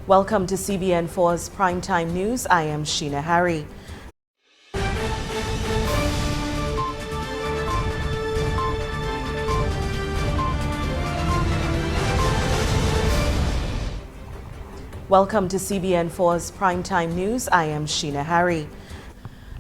Welcome to CBN4's Primetime News. I am Sheena Harry. Welcome to CBN4's Primetime News. I am Sheena Harry.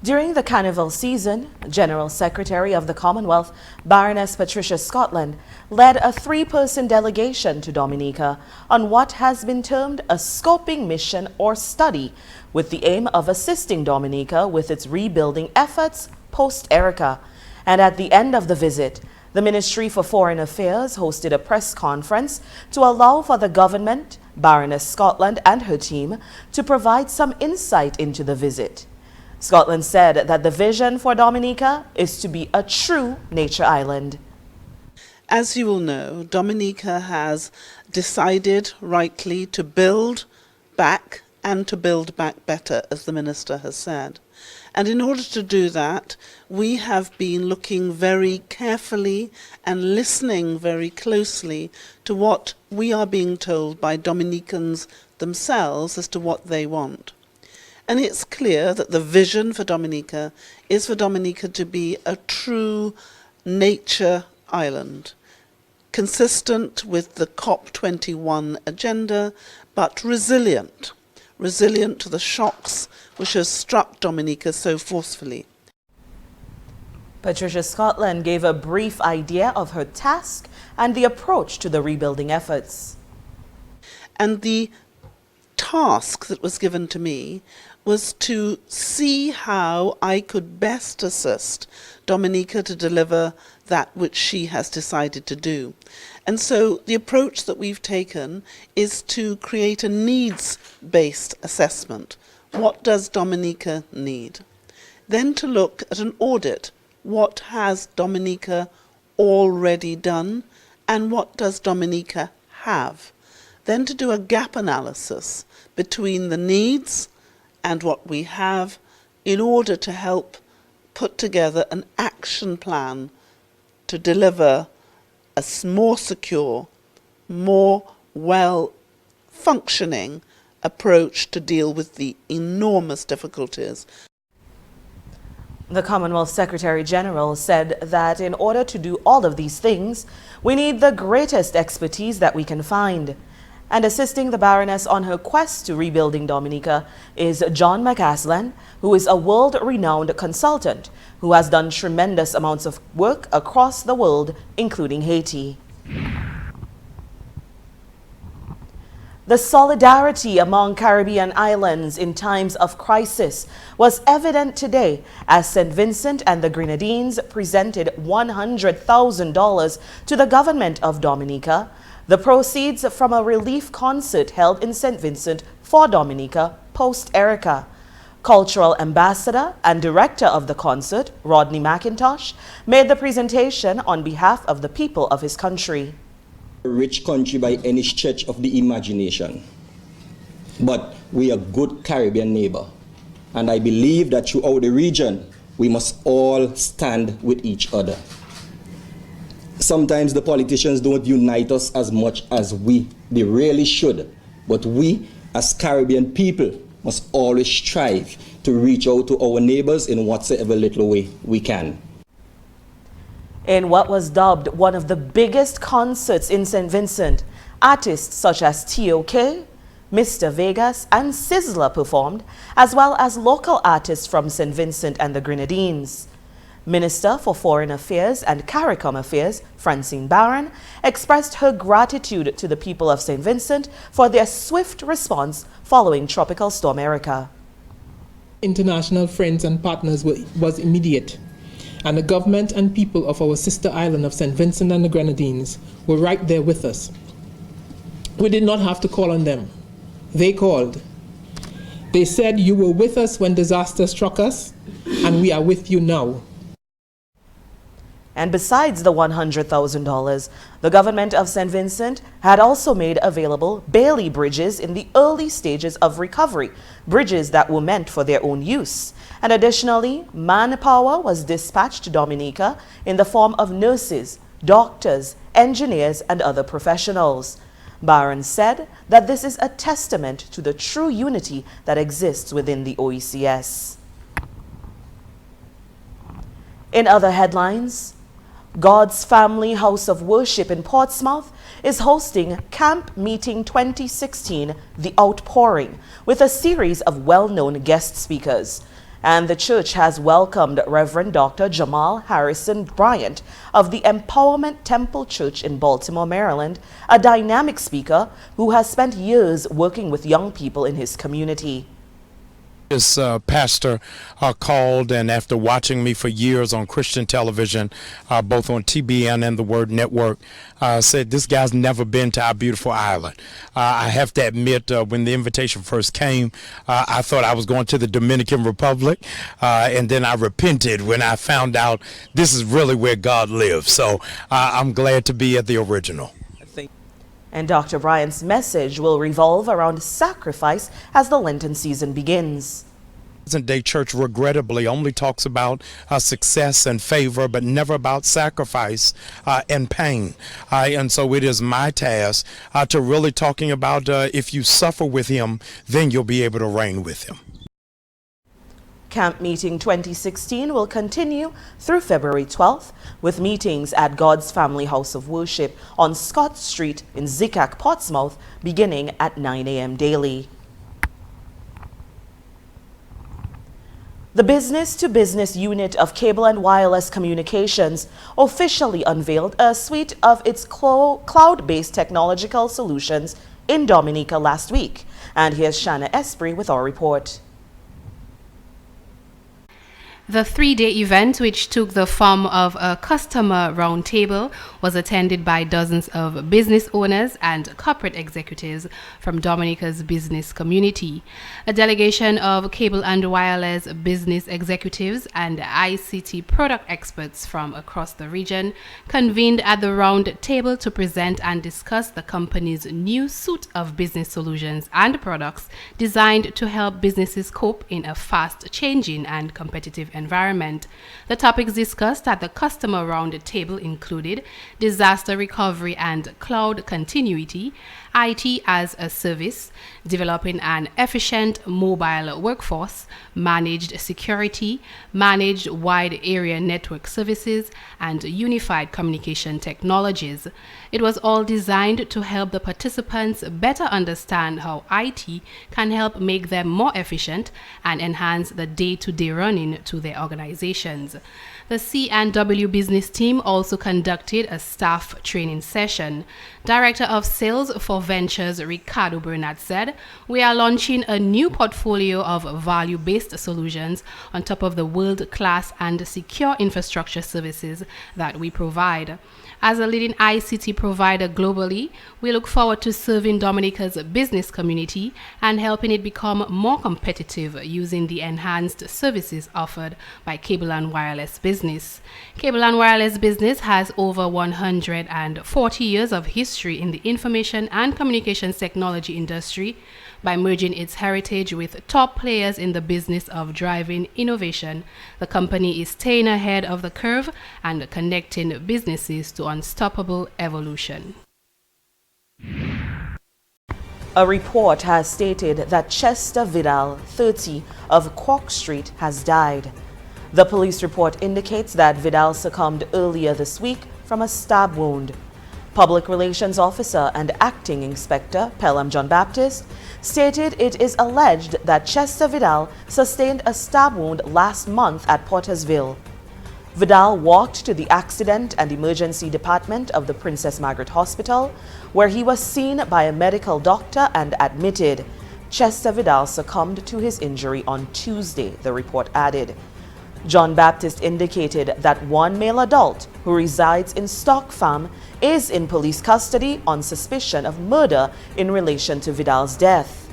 During the Carnival season, General Secretary of the Commonwealth, Baroness Patricia Scotland, led a three-person delegation to Dominica on what has been termed a scoping mission or study with the aim of assisting Dominica with its rebuilding efforts post-Erica. And at the end of the visit, the Ministry for Foreign Affairs hosted a press conference to allow for the government, Baroness Scotland and her team to provide some insight into the visit. Scotland said that the vision for Dominica is to be a true nature island. As you will know, Dominica has decided rightly to build back and to build back better, as the Minister has said. And in order to do that, we have been looking very carefully and listening very closely to what we are being told by Dominicans themselves as to what they want. And it's clear that the vision for Dominica is for Dominica to be a true nature island, consistent with the COP21 agenda, but resilient to the shocks which have struck Dominica so forcefully. Patricia Scotland gave a brief idea of her task and the approach to the rebuilding efforts. And the task that was given to me was to see how I could best assist Dominica to deliver that which she has decided to do. And so the approach that we've taken is to create a needs-based assessment. What does Dominica need? Then to look at an audit. What has Dominica already done and what does Dominica have? Then to do a gap analysis between the needs and what we have in order to help put together an action plan to deliver a more secure, more well-functioning approach to deal with the enormous difficulties. The Commonwealth Secretary General said that in order to do all of these things, we need the greatest expertise that we can find. And assisting the Baroness on her quest to rebuilding Dominica is John McAslan, who is a world-renowned consultant who has done tremendous amounts of work across the world, including Haiti. The solidarity among Caribbean islands in times of crisis was evident today as St. Vincent and the Grenadines presented $100,000 to the government of Dominica, the proceeds from a relief concert held in St. Vincent for Dominica post-Erica. Cultural ambassador and director of the concert, Rodney McIntosh, made the presentation on behalf of the people of his country. A rich country by any stretch of the imagination, but we are a good Caribbean neighbor. And I believe that throughout the region, we must all stand with each other. Sometimes the politicians don't unite us as much as they really should. But we, as Caribbean people, must always strive to reach out to our neighbors in whatsoever little way we can. In what was dubbed one of the biggest concerts in St. Vincent, artists such as T.O.K., Mr. Vegas and Sizzler performed, as well as local artists from St. Vincent and the Grenadines. Minister for Foreign Affairs and CARICOM Affairs, Francine Barron, expressed her gratitude to the people of St. Vincent for their swift response following Tropical Storm Erica. International friends and partners was immediate, and the government and people of our sister island of St. Vincent and the Grenadines were right there with us. We did not have to call on them. They called. They said, "You were with us when disaster struck us, and we are with you now." And besides the $100,000, the government of St. Vincent had also made available Bailey bridges in the early stages of recovery, bridges that were meant for their own use. And additionally, manpower was dispatched to Dominica in the form of nurses, doctors, engineers, and other professionals. Baroness said that this is a testament to the true unity that exists within the OECS. In other headlines, God's Family House of Worship in Portsmouth is hosting Camp Meeting 2016, The Outpouring, with a series of well-known guest speakers. And the church has welcomed Reverend Dr. Jamal Harrison Bryant of the Empowerment Temple Church in Baltimore, Maryland, a dynamic speaker who has spent years working with young people in his community. This pastor called, and after watching me for years on Christian television, both on TBN and the Word Network, said this guy's never been to our beautiful island. I have to admit, when the invitation first came, I thought I was going to the Dominican Republic, and then I repented when I found out this is really where God lives. So I'm glad to be at the original. And Dr. Bryant's message will revolve around sacrifice as the Lenten season begins. Present-day church regrettably only talks about success and favor, but never about sacrifice and pain. And so it is my task to really talking about if you suffer with him, then you'll be able to reign with him. Camp Meeting 2016 will continue through February 12th with meetings at God's Family House of Worship on Scott Street in Zikak, Portsmouth, beginning at 9 a.m. daily. The business-to-business unit of Cable and Wireless Communications officially unveiled a suite of its cloud-based technological solutions in Dominica last week. And here's Shanna Esprit with our report. The three-day event, which took the form of a customer roundtable, was attended by dozens of business owners and corporate executives from Dominica's business community. A delegation of cable and wireless business executives and ICT product experts from across the region convened at the round table to present and discuss the company's new suite of business solutions and products designed to help businesses cope in a fast-changing and competitive environment. The topics discussed at the customer round table included disaster recovery and cloud continuity, IT as a service, developing an efficient mobile workforce, managed security, managed wide area network services, and unified communication technologies. It was all designed to help the participants better understand how IT can help make them more efficient and enhance the day-to-day running to their organizations. The C&W business team also conducted a staff training session. Director of Sales for Ventures, Ricardo Bernat, said, "We are launching a new portfolio of value-based solutions on top of the world-class and secure infrastructure services that we provide. As a leading ICT provider globally, we look forward to serving Dominica's business community and helping it become more competitive using the enhanced services offered by Cable and Wireless Business." Cable and Wireless Business has over 140 years of history in the information and communications technology industry. By merging its heritage with top players in the business of driving innovation, the company is staying ahead of the curve and connecting businesses to unstoppable evolution. A report has stated that Chester Vidal, 30, of Cork Street, has died. The police report indicates that Vidal succumbed earlier this week from a stab wound. Public Relations Officer and Acting Inspector Pelham John Baptist stated it is alleged that Chester Vidal sustained a stab wound last month at Pottersville. Vidal walked to the Accident and Emergency Department of the Princess Margaret Hospital, where he was seen by a medical doctor and admitted. Chester Vidal succumbed to his injury on Tuesday, the report added. John Baptist indicated that one male adult who resides in Stock Farm is in police custody on suspicion of murder in relation to Vidal's death.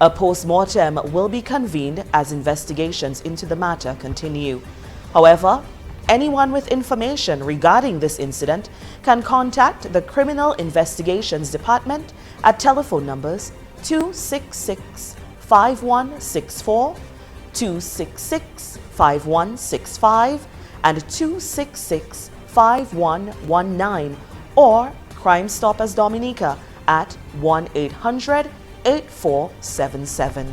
A post-mortem will be convened as investigations into the matter continue. However, anyone with information regarding this incident can contact the Criminal Investigations Department at telephone numbers 266-5164, 266-5165, and 266-5119, or Crime Stoppers Dominica at 1-800-8477.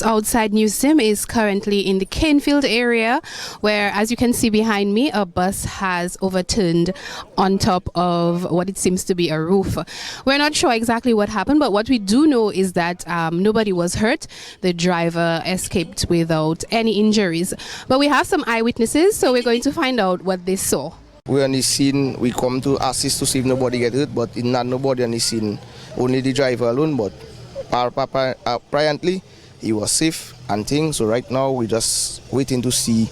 Outside Newsroom is currently in the Canefield area, where, as you can see behind me, a bus has overturned on top of what it seems to be a roof. We're not sure exactly what happened, but what we do know is that nobody was hurt. The driver escaped without any injuries. But we have some eyewitnesses, so we're going to find out what they saw. We're on the scene. We come to assist to see if nobody get hurt, but not nobody on the scene. Only the driver alone, but apparently he was safe and things. So right now we're just waiting to see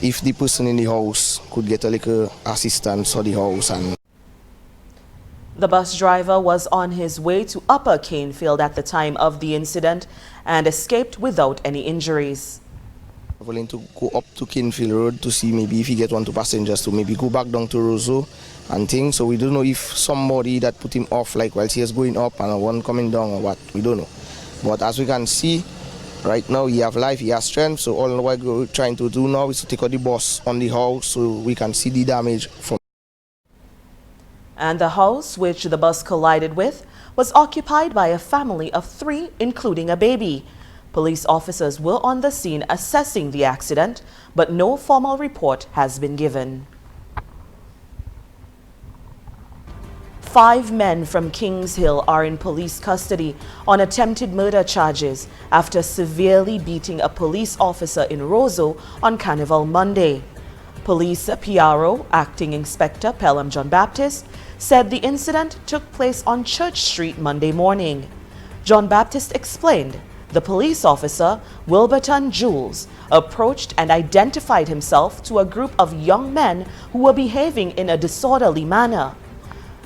if the person in the house could get a little assistance for the house. And the bus driver was on his way to Upper Canefield at the time of the incident and escaped without any injuries. Willing to go up to Canefield Road to see maybe if he get one to passengers to maybe go back down to Roseau and things. So we don't know if somebody that put him off, like while he is going up and one coming down or what, we don't know. But as we can see, right now he have life, he has strength, so all we're trying to do now is to take out the bus on the house so we can see the damage from. And the house which the bus collided with was occupied by a family of 3, including a baby. Police officers were on the scene assessing the accident, but no formal report has been given. 5 men from Kings Hill are in police custody on attempted murder charges after severely beating a police officer in Roseau on Carnival Monday. Police PRO, Acting Inspector Pelham John Baptist, said the incident took place on Church Street Monday morning. John Baptist explained the police officer, Wilberton Jules, approached and identified himself to a group of young men who were behaving in a disorderly manner.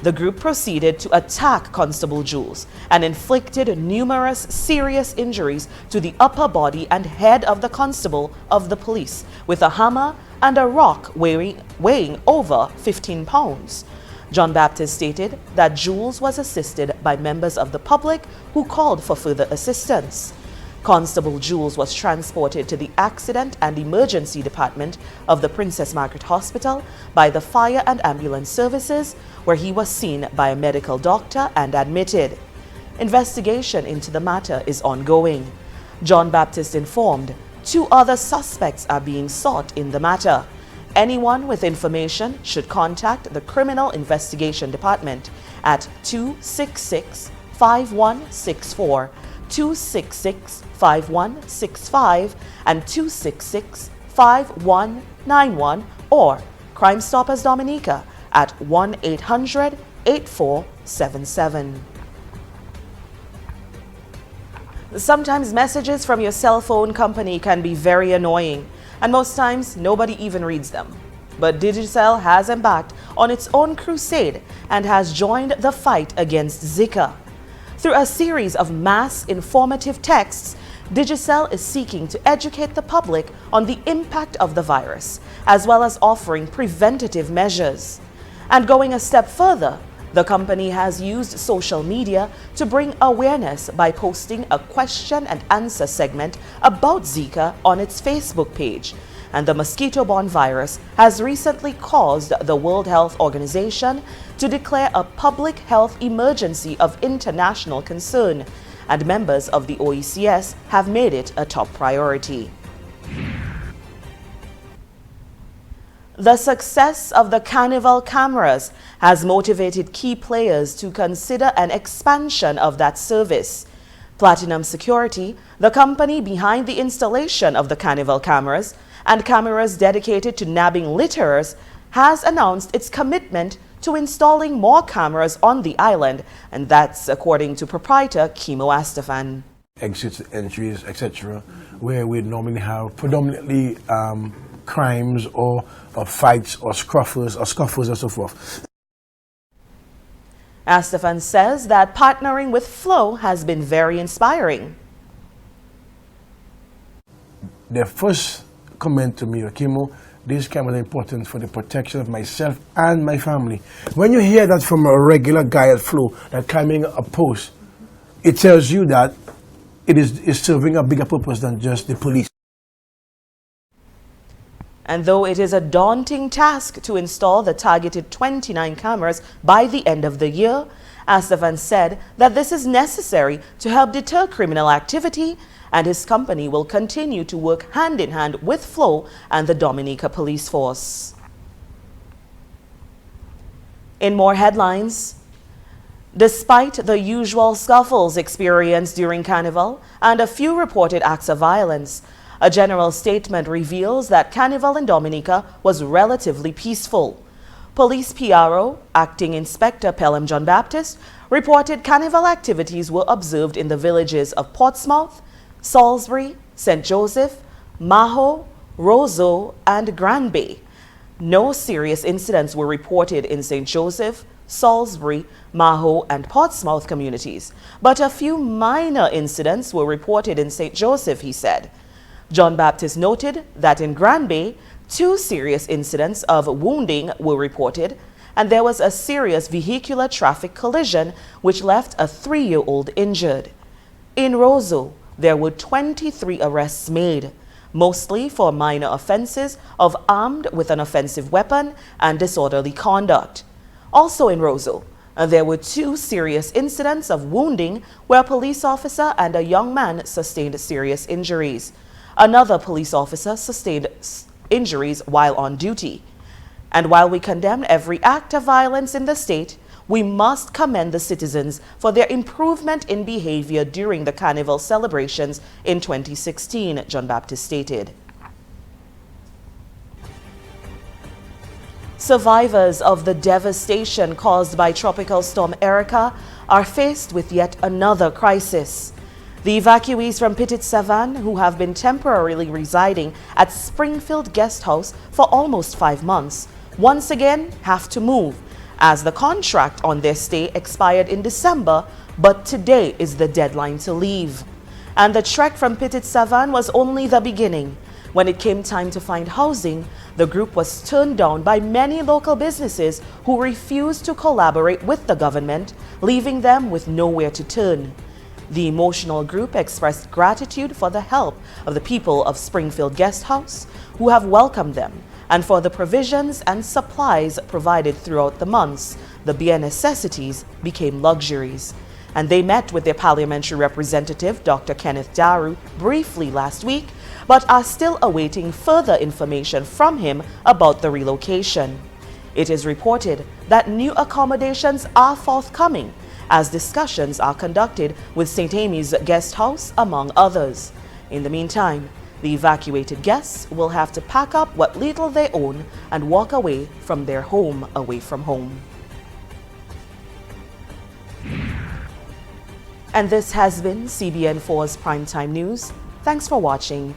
The group proceeded to attack Constable Jules and inflicted numerous serious injuries to the upper body and head of the constable of the police with a hammer and a rock weighing over 15 pounds. John Baptist stated that Jules was assisted by members of the public who called for further assistance. Constable Jules was transported to the Accident and Emergency Department of the Princess Margaret Hospital by the Fire and Ambulance Services, where he was seen by a medical doctor and admitted. Investigation into the matter is ongoing. John Baptist informed 2 other suspects are being sought in the matter. Anyone with information should contact the Criminal Investigation Department at 266-5164, 266-5165 and 266-5191 or Crime Stoppers Dominica at 1-800-8477. Sometimes messages from your cell phone company can be very annoying, and most times nobody even reads them. But Digicel has embarked on its own crusade and has joined the fight against Zika. Through a series of mass informative texts, Digicel is seeking to educate the public on the impact of the virus, as well as offering preventative measures. And going a step further, the company has used social media to bring awareness by posting a question and answer segment about Zika on its Facebook page. And the mosquito-borne virus has recently caused the World Health Organization to declare a public health emergency of international concern, and members of the OECS have made it a top priority. The success of the Carnival cameras has motivated key players to consider an expansion of that service. Platinum Security, the company behind the installation of the Carnival cameras and cameras dedicated to nabbing litterers, has announced its commitment to installing more cameras on the island, and that's according to proprietor Kimo Astafan. Exits, entries, etc., where we normally have predominantly crimes or fights or scuffles and so forth. Astafan says that partnering with Flow has been very inspiring. The first comment to me, Kimo, this camera is important for the protection of myself and my family. When you hear that from a regular guy at Flow that climbing a post, it tells you that it is serving a bigger purpose than just the police. And though it is a daunting task to install the targeted 29 cameras by the end of the year, Astafan said that this is necessary to help deter criminal activity, and his company will continue to work hand in hand with Flo and the Dominica Police Force. In more headlines, despite the usual scuffles experienced during Carnival and a few reported acts of violence, a general statement reveals that Carnival in Dominica was relatively peaceful. Police PRO, Acting Inspector Pelham John Baptist, reported Carnival activities were observed in the villages of Portsmouth, Salisbury, St. Joseph, Maho, Roseau, and Grand Bay. No serious incidents were reported in St. Joseph, Salisbury, Maho, and Portsmouth communities, but a few minor incidents were reported in St. Joseph, he said. John Baptist noted that in Grand Bay, 2 serious incidents of wounding were reported, and there was a serious vehicular traffic collision which left a 3-year-old injured. In Roseau, there were 23 arrests made, mostly for minor offenses of armed with an offensive weapon and disorderly conduct. Also in Roseau, there were 2 serious incidents of wounding where a police officer and a young man sustained serious injuries. Another police officer sustained injuries while on duty. And while we condemn every act of violence in the state, we must commend the citizens for their improvement in behavior during the Carnival celebrations in 2016, John Baptist stated. Survivors of the devastation caused by Tropical Storm Erica are faced with yet another crisis. The evacuees from Petit Savan, who have been temporarily residing at Springfield Guest House for almost 5 months, once again have to move, as the contract on their stay expired in December, but today is the deadline to leave. And the trek from Petit Savan was only the beginning. When it came time to find housing, the group was turned down by many local businesses who refused to collaborate with the government, leaving them with nowhere to turn. The emotional group expressed gratitude for the help of the people of Springfield Guest House, who have welcomed them, and for the provisions and supplies provided throughout the months. The bare necessities became luxuries. And they met with their parliamentary representative, Dr. Kenneth Daru, briefly last week, but are still awaiting further information from him about the relocation. It is reported that new accommodations are forthcoming, as discussions are conducted with St. Amy's Guest House, among others. In the meantime, the evacuated guests will have to pack up what little they own and walk away from their home away from home. And this has been CBN4's Primetime News. Thanks for watching.